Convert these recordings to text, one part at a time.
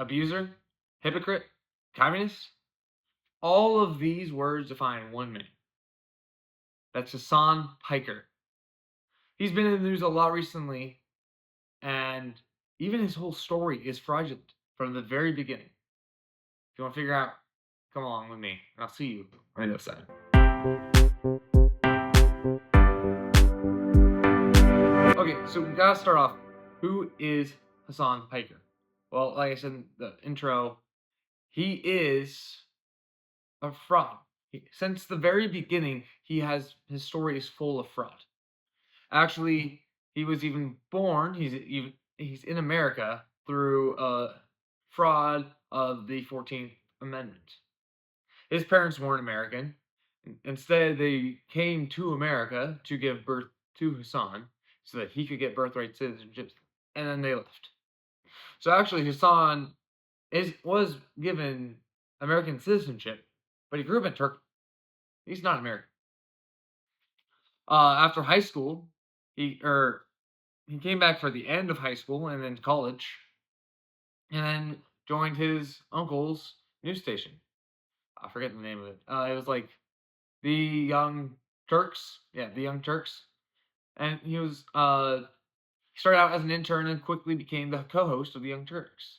abuser, hypocrite, communist. All of these words define one man. That's Hasan Piker. He's been in the news a lot recently, and even his whole story is fraudulent from the very beginning. If you want to figure out, come along with me, and I'll see you on the other side. Okay, so we gotta start off. Who is Hasan Piker? Well, like I said in the intro, he is a fraud. Since the very beginning, his story is full of fraud. Actually, he was even born. He's in America through fraud of the 14th Amendment. His parents weren't American. Instead, they came to America to give birth to Hassan so that he could get birthright citizenship, and then they left. So actually, Hassan was given American citizenship, but he grew up in Turkey. He's not American. After high school, he came back for the end of high school and then college, and then joined his uncle's news station. I forget the name of it. It was like the Young Turks. Yeah, the Young Turks. And he started out as an intern and quickly became the co-host of the Young Turks.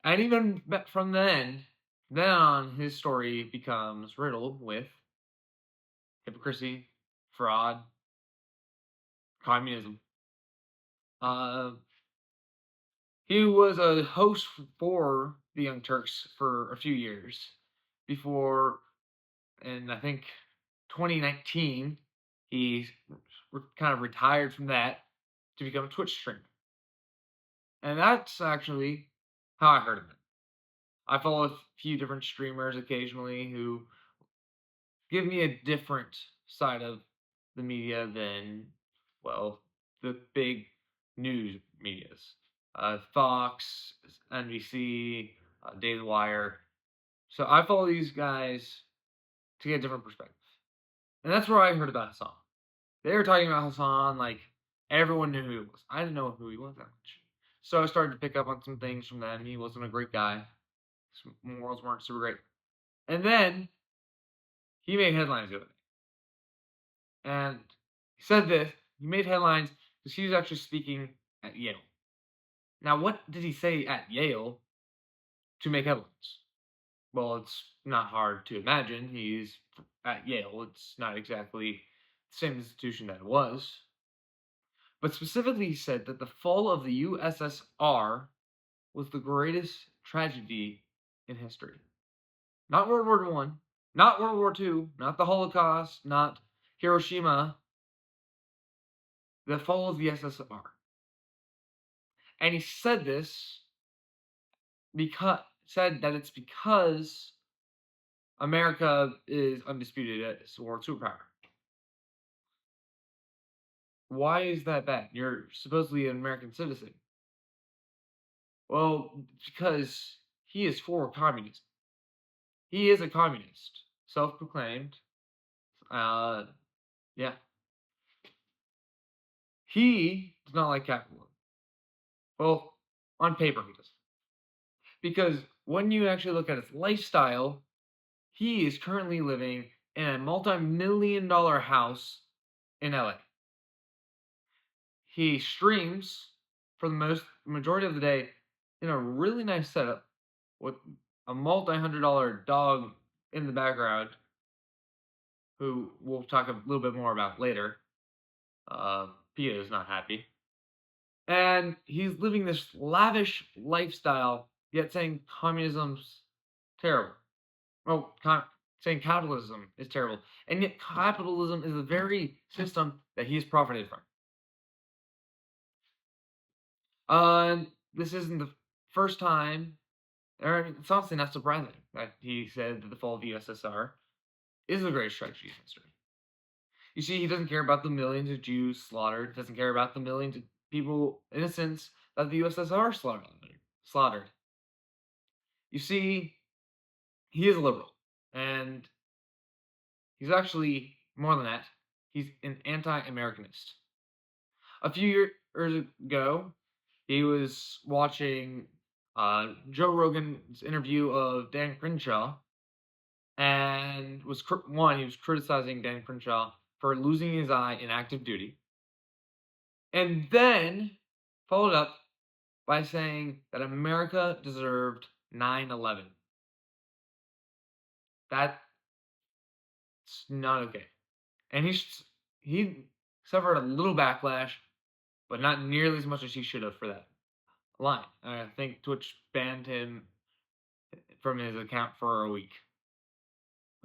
And even from then on, his story becomes riddled with hypocrisy, fraud, communism. He was a host for the Young Turks for a few years before, and I think 2019, he kind of retired from that to become a Twitch streamer. And that's actually how I heard of it. I follow a few different streamers occasionally who give me a different side of the media than, well, the big news medias. Fox, NBC, Daily Wire. So I follow these guys to get a different perspective. And that's where I heard about Hassan. They were talking about Hassan like everyone knew who he was. I didn't know who he was that much. So I started to pick up on some things from them. He wasn't a great guy. His morals weren't super great. And then he made headlines the other day. And he said this. He made headlines because he was actually speaking at Yale. Now, what did he say at Yale to make headlines? Well, it's not hard to imagine. He's at Yale. It's not exactly the same institution that it was. But specifically, he said that the fall of the USSR was the greatest tragedy in history. Not World War One, not World War Two, not the Holocaust, not Hiroshima. The fall of the USSR. And he said this said that it's because America is undisputed as a world superpower. Why is that bad? You're supposedly an American citizen. Well, because he is for communism. He is a communist, self-proclaimed. Yeah. He does not like capitalism. Well, on paper he does. Because when you actually look at his lifestyle, he is currently living in a multi-million-dollar house in LA. He streams for the majority of the day in a really nice setup with a multi-hundred-dollar dog in the background, who we'll talk a little bit more about later. Pia is not happy. And he's living this lavish lifestyle, yet saying communism's terrible. Well, saying capitalism is terrible. And yet capitalism is the very system that he's profited from. And this isn't the first time, or it's honestly not surprising that he said that the fall of the USSR is the greatest tragedy in history. You see, he doesn't care about the millions of Jews slaughtered, doesn't care about the millions of people, innocents, that the USSR slaughtered. You see, he is a liberal, and he's actually more than that. He's an anti-Americanist. A few years ago, he was watching Joe Rogan's interview of Dan Crenshaw, and one, he was criticizing Dan Crenshaw for losing his eye in active duty, and then followed up by saying that America deserved 9/11. That's not okay. And he suffered a little backlash, but not nearly as much as he should have for that line. I think Twitch banned him from his account for a week.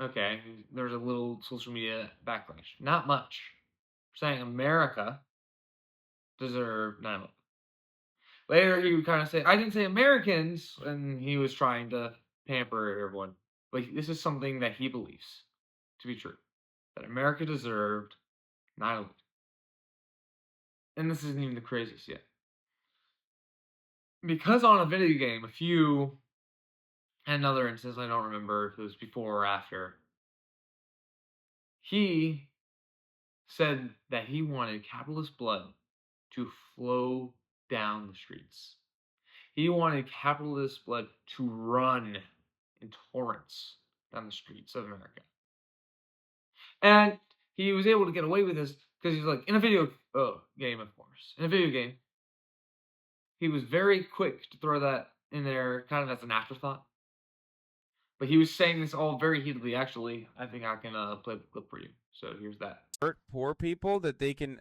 Okay, there's a little social media backlash. Not much. Saying America deserved 9/11. Later, he would kind of say, I didn't say Americans, and he was trying to pamper everyone. But this is something that he believes to be true, that America deserved 9/11. And this isn't even the craziest yet. Because on a video game, another instance, I don't remember if it was before or after, he said that he wanted capitalist blood to flow down the streets. He wanted capitalist blood to run in torrents down the streets of America. And he was able to get away with this because he's like, in a video game, of course. In a video game, he was very quick to throw that in there kind of as an afterthought. But he was saying this all very heatedly. Actually, I think I can play the clip for you. So here's that. Hurt poor people that they can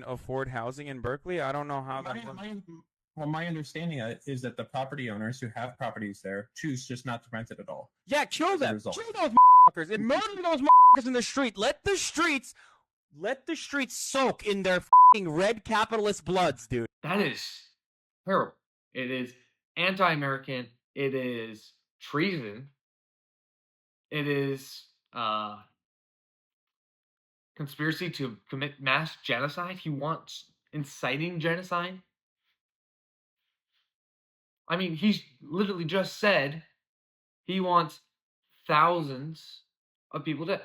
afford housing in Berkeley. I don't know how that works. Well, my understanding is that the property owners who have properties there choose just not to rent it at all. Yeah, kill them. Kill those motherfuckers and murder those motherfuckers in the street. Let the streets soak in their fucking red capitalist bloods, dude. That is terrible. It is anti-American. It is treason. It is conspiracy to commit mass genocide. He wants inciting genocide. I mean, he's literally just said he wants thousands of people dead.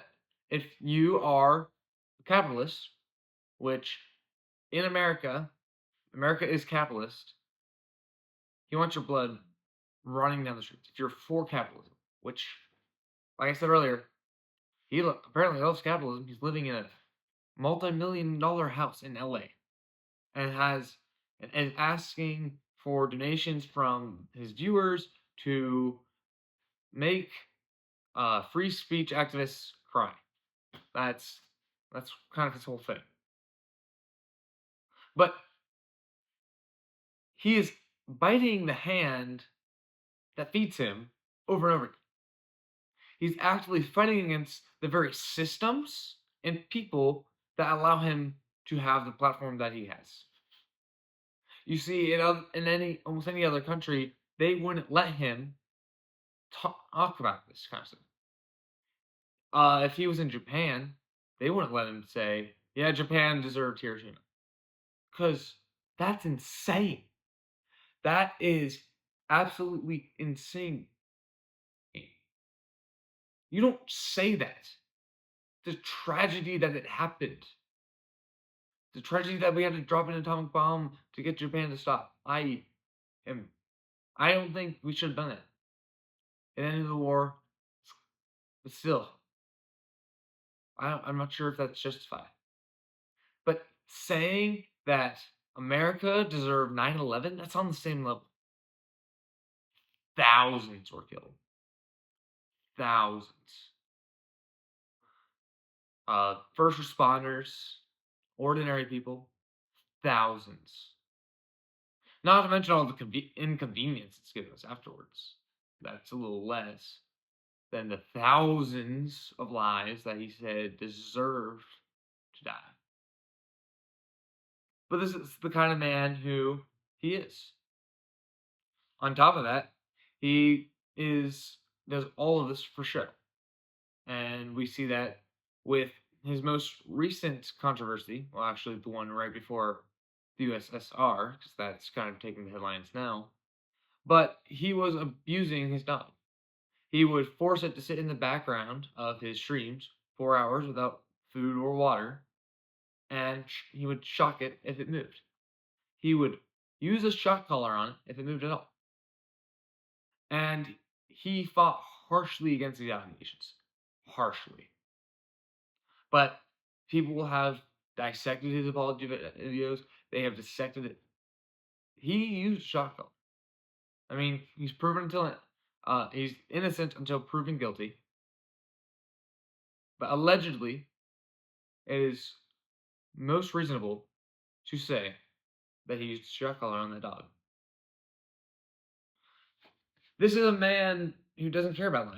If you are a capitalist, which in America is capitalist, he wants your blood running down the streets. If you're for capitalism, which, like I said earlier, he apparently loves capitalism. He's living in a multi-million-dollar house in LA and is asking for donations from his viewers to make free speech activists cry. That's kind of his whole thing. But he is biting the hand that feeds him over and over again. He's actively fighting against the very systems and people that allow him to have the platform that he has. You see, in almost any other country, they wouldn't let him talk about this kind of stuff. If he was in Japan, they wouldn't let him say, "Yeah, Japan deserved Hiroshima," because that's insane. That is absolutely insane. You don't say that. The tragedy that it happened. The tragedy that we had to drop an atomic bomb to get Japan to stop. I don't think we should have done it. It ended the war, but still, I'm not sure if that's justified. But saying that America deserved 9/11, that's on the same level. Thousands were killed. Thousands. First responders, ordinary people, thousands. Not to mention all the inconvenience it's given us afterwards. That's a little less than the thousands of lives that he said deserved to die. But this is the kind of man who he is. On top of that, he does all of this for show. And we see that with his most recent controversy, well, actually the one right before the USSR, because that's kind of taking the headlines now. But he was abusing his dog. He would force it to sit in the background of his streams 4 hours without food or water, and he would shock it if it moved. He would use a shock collar on it if it moved at all. And he fought harshly against these allegations. Harshly. But people have dissected his apology videos. They have dissected it. He used shock collar. I mean, he's proven until he's innocent until proven guilty. But allegedly, it is most reasonable to say that he used shock collar on that dog. This is a man who doesn't care about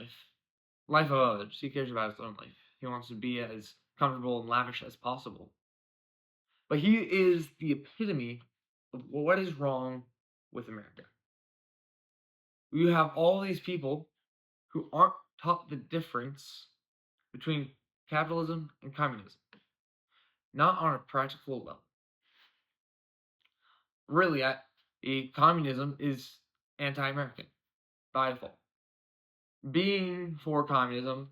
life of others. He cares about his own life. He wants to be as comfortable and lavish as possible. But he is the epitome of what is wrong with America. You have all these people who aren't taught the difference between capitalism and communism, not on a practical level. Really, communism is anti-American by default. Being for communism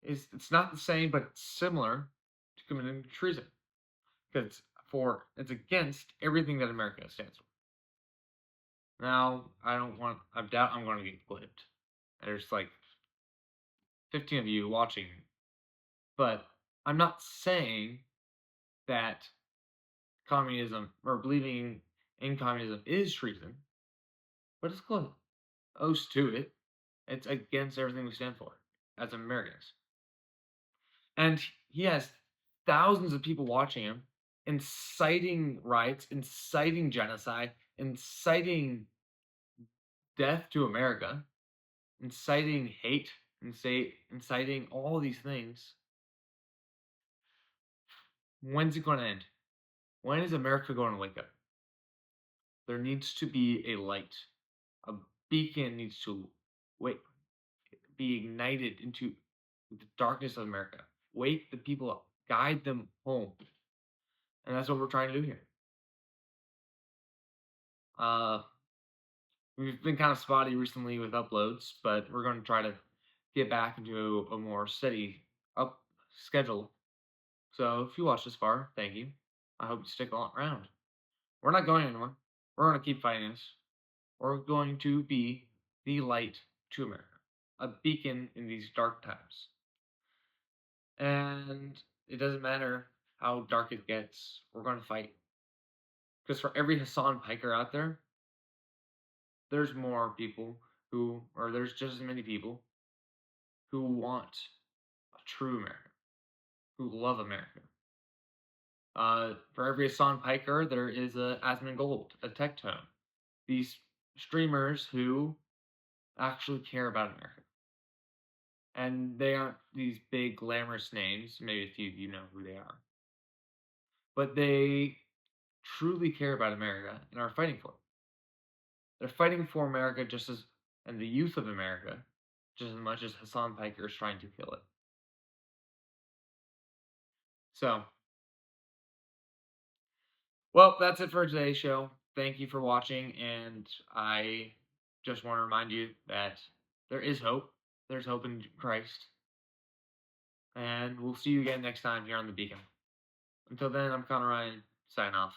it's not the same, but it's similar to committing treason because it's against everything that America stands for. Now, I doubt I'm going to get clipped. There's like 15 of you watching, but I'm not saying that communism or believing in communism is treason, but it's close to it. It's against everything we stand for as Americans. And he has thousands of people watching him, inciting riots, inciting genocide, inciting death to America, inciting hate, inciting all these things. When's it going to end? When is America going to wake up? There needs to be a light. A beacon needs to be ignited into the darkness of America. Wake the people up. Guide them home. And that's what we're trying to do here. We've been kind of spotty recently with uploads, but we're going to try to get back into a more steady up schedule. So if you watched this far, thank you. I hope you stick around. We're not going anywhere. We're going to keep fighting this. We're going to be the light to America, a beacon in these dark times. And it doesn't matter how dark it gets, we're going to fight. Because for every Hasan Piker out there, there's more people there's just as many people who want a true America, who love America. For every Hasan Piker, there is a Asmongold, a Tectone. These streamers who actually care about America. And they aren't these big glamorous names. Maybe a few of you know who they are. But they truly care about America and are fighting for it. They're fighting for America and the youth of America just as much as Hasan Piker is trying to kill it. So, well, that's it for today's show. Thank you for watching, and I just want to remind you that there is hope. There's hope in Christ. And we'll see you again next time here on The Beacon. Until then, I'm Connor Ryan, signing off.